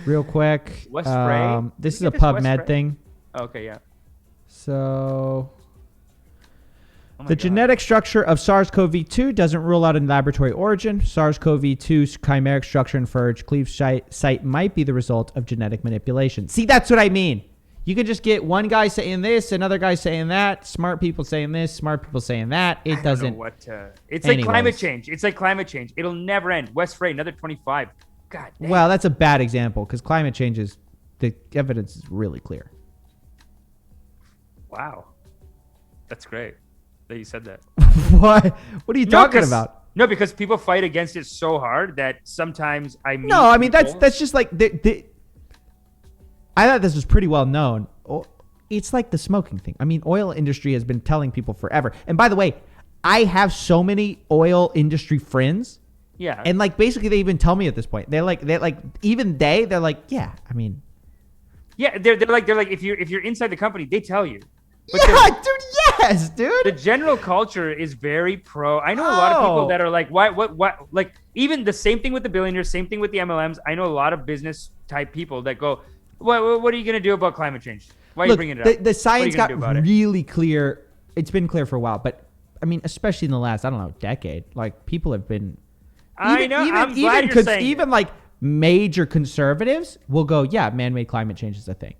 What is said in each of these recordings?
real quick. West Ray? This is a PubMed thing. Okay, yeah. So, Oh the genetic structure of SARS-CoV-2 doesn't rule out a laboratory origin. SARS-CoV-2's chimeric structure and phage cleavage site might be the result of genetic manipulation. See, that's what I mean. You could just get one guy saying this, another guy saying that, smart people saying this, smart people saying that. It doesn't. I don't know what it's like climate change. It's like climate change. It'll never end. West Ray, another 25. God damn. Well, that's a bad example because climate change is, the evidence is really clear. Wow. That's great that you said that. What are you talking about? No, because people fight against it so hard that sometimes I mean. No, I mean, that's just like I thought this was pretty well known. It's like the smoking thing. I mean, oil industry has been telling people forever. And by the way, I have so many oil industry friends. Yeah. And like basically they even tell me at this point. They're like they're like, yeah, I mean. Yeah, they're like if you're inside the company, they tell you. But yeah, dude, yes, dude. The general culture is very pro. I know a lot of people that are like, what, like even the same thing with the billionaires, same thing with the MLMs. I know a lot of business type people that go, what are you going to do about climate change? Why are you bringing it up? The science got really clear. It's been clear for a while, but I mean, especially in the last, I don't know, decade, like people have been. I know. I'm glad you're saying even like major conservatives will go, yeah, man-made climate change is a thing.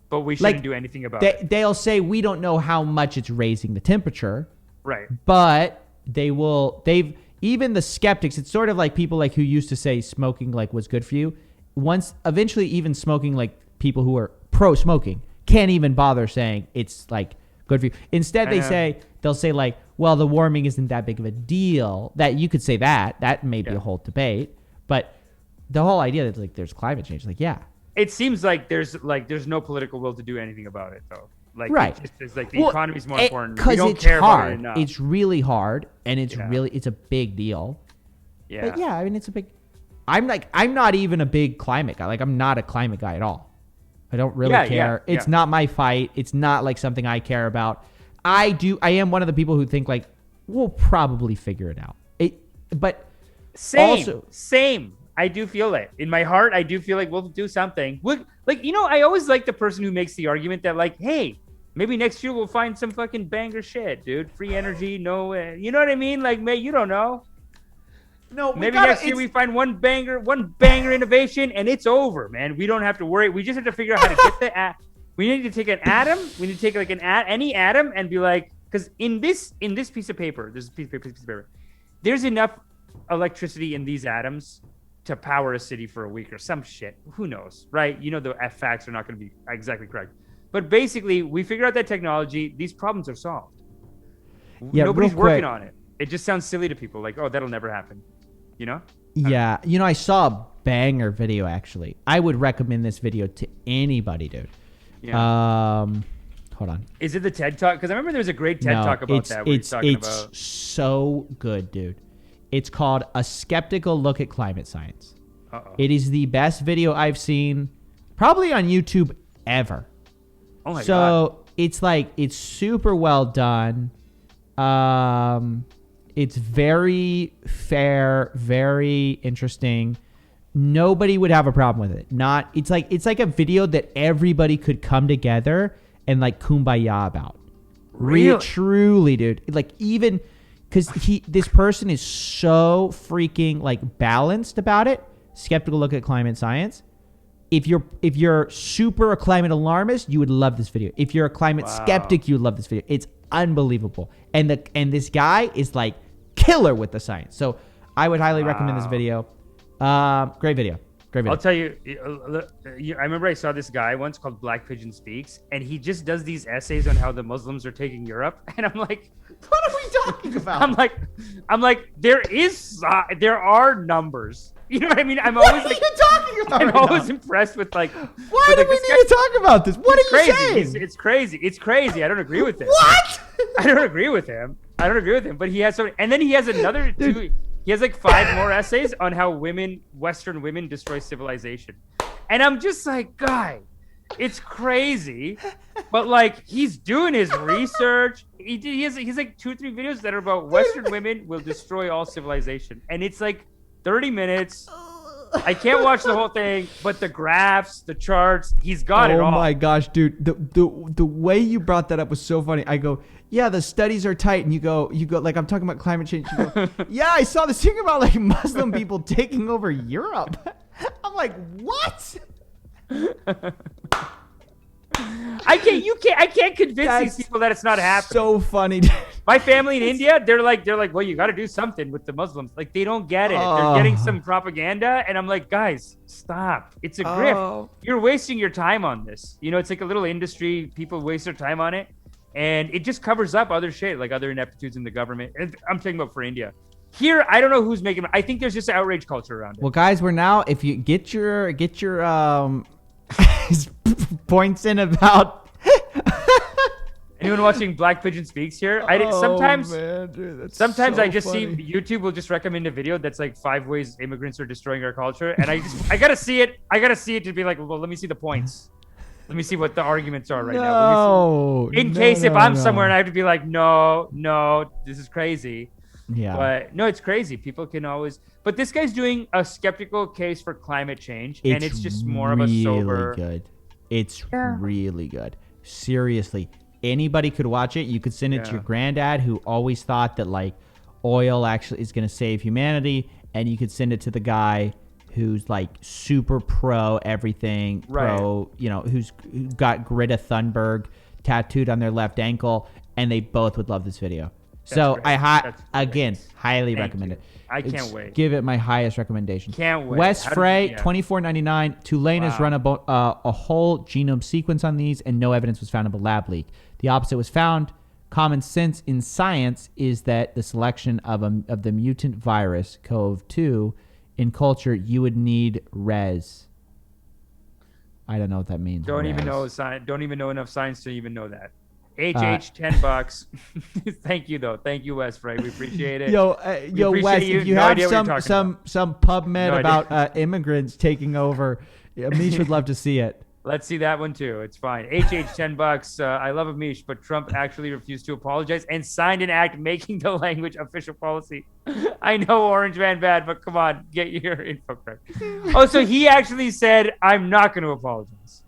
But we shouldn't do anything about it. They'll say we don't know how much it's raising the temperature. Right. But even the skeptics, it's sort of like people like who used to say smoking like was good for you. Once eventually even smoking, like people who are pro smoking can't even bother saying it's like good for you. Instead they'll say like, well, the warming isn't that big of a deal. That you could say that may be a whole debate, but the whole idea that like there's climate change, like, yeah. It seems like there's no political will to do anything about it, though. Like, right. It's like the economy's more important. Because it's hard. About it it's really hard, and it's a big deal. Yeah. But yeah, I mean, it's a big. I'm not even a big climate guy. Like, I'm not a climate guy at all. I don't really care. It's not my fight. It's not like something I care about. I am one of the people who think like we'll probably figure it out. But same. I do feel it in my heart. I do feel like we'll do something. I always like the person who makes the argument that like, hey, maybe next year we'll find some fucking banger shit, dude. Free energy, no, you know what I mean? Like, you don't know. No, maybe next year we find one banger innovation, and it's over, man. We don't have to worry. We just have to figure out how to get the. We need to take an atom. We need to take like any atom and be like, because in this piece of paper, there's a piece of paper. There's enough electricity in these atoms to power a city for a week or some shit. Who knows, right? You know, the facts are not going to be exactly correct. But basically, we figure out that technology, these problems are solved. Yeah, nobody's working on it. It just sounds silly to people. Like, oh, that'll never happen. You know? Yeah. You know, I saw a banger video, actually. I would recommend this video to anybody, dude. Yeah. Hold on. Is it the TED Talk? Because I remember there was a great TED Talk about that. It's so good, dude. It's called A Skeptical Look at Climate Science. Uh-oh. It is the best video I've seen probably on YouTube ever. Oh my God. So it's super well done. It's very fair, very interesting. Nobody would have a problem with it. It's like a video that everybody could come together and like kumbaya about. Really? Truly, dude. Like even because this person is so freaking like balanced about it. Skeptical Look at Climate Science. If you're super a climate alarmist, you would love this video. If you're a climate skeptic, you would love this video. It's unbelievable. And this guy is like killer with the science. So I would highly recommend this video. Great video. I'll tell you, I remember I saw this guy once called Black Pigeon Speaks, and he just does these essays on how the Muslims are taking Europe. And I'm like, what are we talking about? I'm like, there are numbers. You know what I mean? I'm always what are you talking about? I'm always impressed with like. Why do we need to talk about this? What are you saying? It's crazy. It's crazy. I don't agree with him. What? I don't agree with him. But he has so, and then he has another two. He has like 5 more essays on how Western women destroy civilization. And I'm just like, guy, it's crazy. But like, he's doing his research. He's like 2 or 3 videos that are about Western women will destroy all civilization. And it's like 30 minutes. I can't watch the whole thing, but the graphs, the charts, he's got it all. Oh my gosh, dude. The way you brought that up was so funny. I go, yeah, the studies are tight. And you go, like, I'm talking about climate change. You go, yeah, I saw this thing about like Muslim people taking over Europe. I'm like, what? I can't convince these people that it's not happening. So funny. Dude. My family in India, they're like, well, you got to do something with the Muslims. Like, they don't get it. They're getting some propaganda, and I'm like, guys, stop. It's a grift. You're wasting your time on this. You know, it's like a little industry. People waste their time on it, and it just covers up other shit, like other ineptitudes in the government. And I'm talking about for India. Here, I don't know who's making it. I think there's just an outrage culture around it. Well, guys, we're now, if you get your points in about anyone watching Black Pigeon Speaks here, sometimes I just funny. see YouTube will just recommend a video that's like 5 ways immigrants are destroying our culture, and I gotta see it to be like, well, let me see the points, let me see what the arguments are now, in case if I'm somewhere and I have to be like, no, this is crazy. Yeah. But no, it's crazy. People can always. But this guy's doing a skeptical case for climate change, and it's just more of a sober. Good. It's really good. Seriously, anybody could watch it. You could send it to your granddad, who always thought that like oil actually is going to save humanity, and you could send it to the guy who's like super pro everything, pro, you know, who got Greta Thunberg tattooed on their left ankle, and they both would love this video. So I highly recommend it. I can't wait. Give it my highest recommendation. Can't wait. Wes Frey, $24.99. Tulane has run a whole genome sequence on these, and no evidence was found of a lab leak. The opposite was found. Common sense in science is that the selection of the mutant virus CoV-2 in culture, you would need res. I don't know what that means. Don't even know science. Don't even know enough science to even know that. $10. Thank you though. Thank you, Wes Frey. We appreciate it. Yo, Wes, if you have some PubMed about immigrants taking over, Amish would love to see it. Let's see that one too. It's fine. $10. I love Amish, but Trump actually refused to apologize and signed an act making the language official policy. I know Orange Man bad, but come on, get your info correct. Oh, so he actually said, "I'm not going to apologize."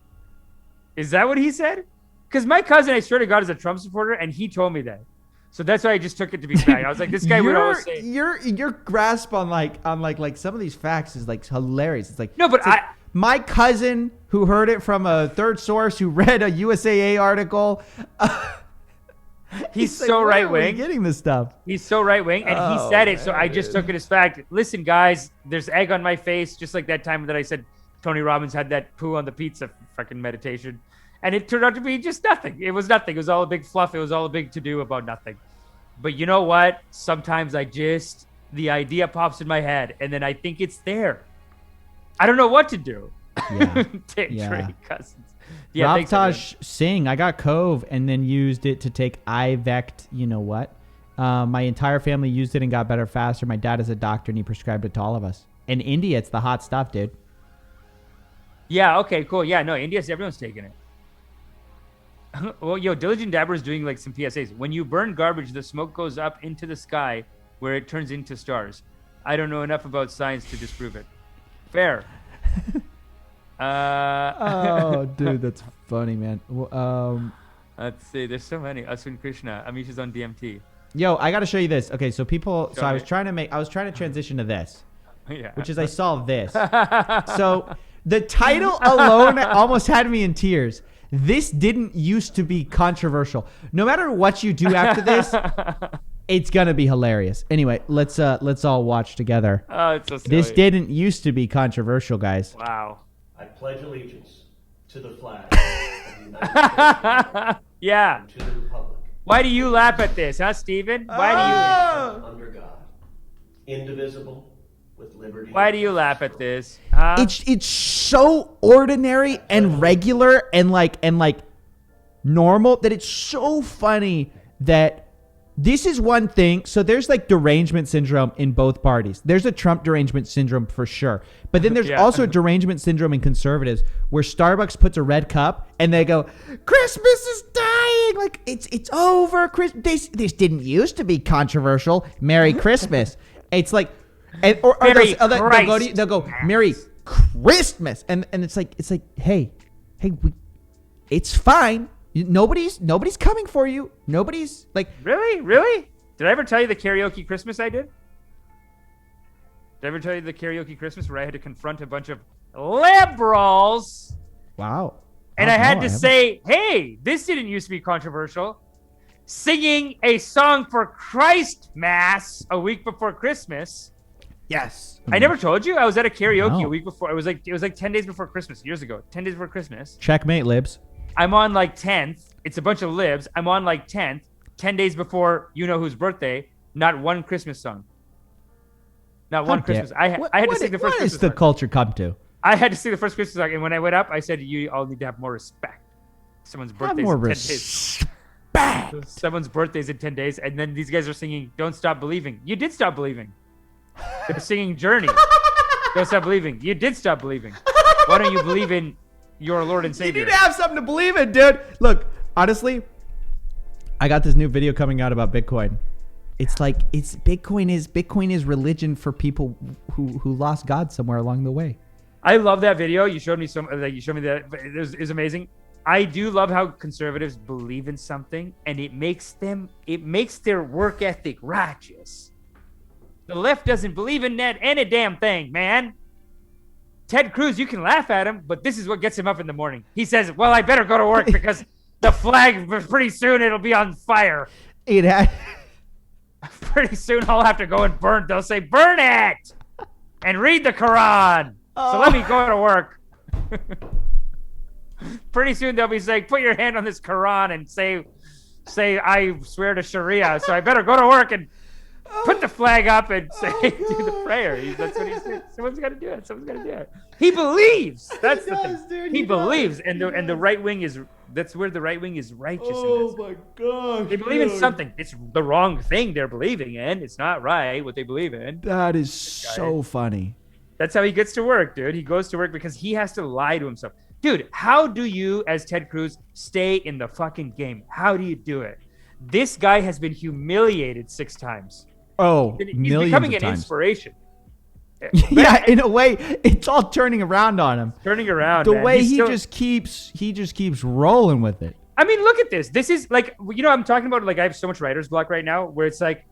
Is that what he said? Because my cousin, I swear to God, is a Trump supporter, and he told me that. So that's why I just took it to be fact. I was like, this guy would always say. Your grasp on like some of these facts is like hilarious. It's like, no, but my cousin who heard it from a third source who read a USAA article. He's so right wing. Getting this stuff. He's so right wing, and he said it. So I just took it as fact. Listen, guys, there's egg on my face, just like that time that I said Tony Robbins had that poo on the pizza fucking meditation. And it turned out to be just nothing. It was nothing. It was all a big fluff. It was all a big to-do about nothing. But you know what? Sometimes the idea pops in my head, and then I think it's there. I don't know what to do. Yeah. Trade cousins. Yeah, Ravtaj Singh, I got Cove and then used it to take Ivect, you know what? My entire family used it and got better faster. My dad is a doctor, and he prescribed it to all of us. In India, it's the hot stuff, dude. Yeah, okay, cool. Yeah, no, everyone's taking it. Well, Diligent Dabber is doing like some PSAs. When you burn garbage, the smoke goes up into the sky where it turns into stars. I don't know enough about science to disprove it. Fair. Oh, dude, that's funny, man. Let's see. There's so many. Aswin Krishna. Amish is on DMT. Yo, I got to show you this. Okay, so I was trying to transition to this, which is I saw this. So the title alone almost had me in tears. This didn't used to be controversial. No matter what you do after this, it's gonna be hilarious. Anyway, let's all watch together. Oh, it's so silly. This didn't used to be controversial, guys. Wow. I pledge allegiance to the flag of the United States yeah. and to the republic. Why do you laugh at this, huh, Steven? Why do you under God, indivisible, with liberty. Why do you laugh at this? Huh? It's so ordinary and regular and like normal that it's so funny that this is one thing. So there's like derangement syndrome in both parties. There's a Trump derangement syndrome for sure. But then there's also derangement syndrome in conservatives where Starbucks puts a red cup and they go, Christmas is dying. Like it's over. This didn't used to be controversial. Merry Christmas. It's like, And or Merry they'll go Merry Christmas, and it's like hey, it's fine. Nobody's coming for you. Nobody's like Really? Did I ever tell you the karaoke Christmas I did? Did I ever tell you the karaoke Christmas where I had to confront a bunch of liberals? Wow. And I had to say, hey, this didn't used to be controversial. Singing a song for Christ Mass a week before Christmas. Yes. I never told you. I was at a karaoke No. a week before. It was like 10 days before Christmas, years ago. 10 days before Christmas. Checkmate, libs. I'm on like 10th. It's a bunch of libs. I'm on like 10th, 10 days before you know whose birthday. Not one Christmas song. Not one Christmas. I had to sing the first Christmas song. What does the culture come to? I had to sing the first Christmas song, and when I went up, I said, "You all need to have more respect. Someone's birthday in 10 days. Someone's birthday's in 10 days." And then these guys are singing "Don't Stop Believing." You did stop believing. They're singing "Journey." Don't stop believing. You did stop believing. Why don't you believe in your Lord and Savior? You need to have something to believe in, dude. Look, honestly, I got this new video coming out about Bitcoin. It's like Bitcoin is religion for people who lost God somewhere along the way. I love that video. You showed me that. It was amazing. I do love how conservatives believe in something, and it makes their work ethic righteous. The left doesn't believe in that any damn thing, man. Ted Cruz, you can laugh at him, but this is what gets him up in the morning. He says, "Well, I better go to work because the flag pretty soon it'll be on fire." Pretty soon I'll have to go and burn. They'll say, "Burn it and read the Quran." So let me go to work. Pretty soon they'll be saying, "Put your hand on this Quran and say, I swear to Sharia." So I better go to work and put the flag up and say, do the prayer. That's what he said. Someone's got to do it. Someone's got to do it. He believes. That's the thing. Dude, he believes, and the right wing is. That's where the right wing is righteous. Oh my gosh! They believe in something. It's the wrong thing they're believing in. It's not right what they believe in. That is so funny. That's how he gets to work, dude. He goes to work because he has to lie to himself. Dude, how do you, as Ted Cruz, stay in the fucking game? How do you do it? This guy has been humiliated 6 times. Oh, he's millions becoming of an times. Inspiration. Yeah, in a way, it's all turning around on him. Turning around. The man. way he just keeps rolling with it. I mean, look at this. This is like, I'm talking about, like, I have so much writer's block right now where it's like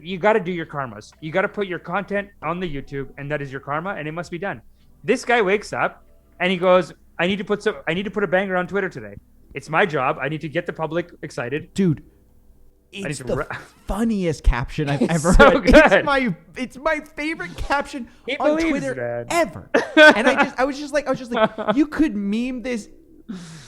you got to do your karmas. You got to put your content on the YouTube, and that is your karma, and it must be done. This guy wakes up and he goes, I need to put a banger on Twitter today. It's my job. I need to get the public excited. Dude, it's the funniest caption I've ever heard. Good. It's my favorite caption He on believes, Twitter man. ever. And I was just like, you could meme this.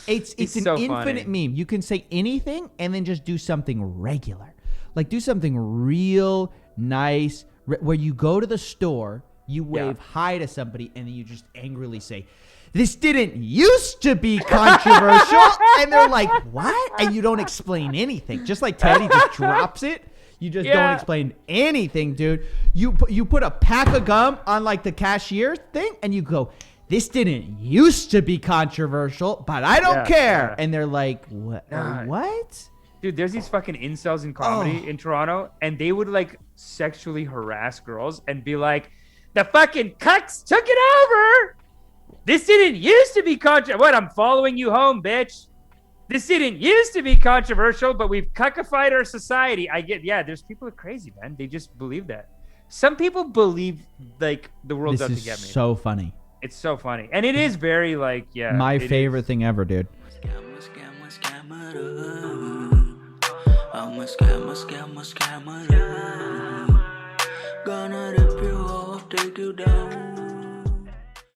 It's an so infinite funny. meme. You can say anything and then just do something regular. Like do something real nice where you go to the store, you wave hi to somebody, and then you just angrily say, "This didn't used to be controversial." And they're like, "What?" And you don't explain anything. Just like Teddy just drops it. You just don't explain anything, dude. You put a pack of gum on like the cashier thing, and you go, "This didn't used to be controversial, but I don't care." And they're like, "What? What?" Dude, there's these fucking incels in comedy in Toronto, and they would like sexually harass girls and be like, "The fucking cucks took it over. This didn't used to be controversial." What? I'm following you home, bitch. This didn't used to be controversial, but we've cuckified our society. There's people who are crazy, man. They just believe that. Some people believe like the world's out to get me. This is so funny. It's so funny. And it is very like, my favorite thing ever, dude. I'm a scammer. Gonna rip you off, take you down.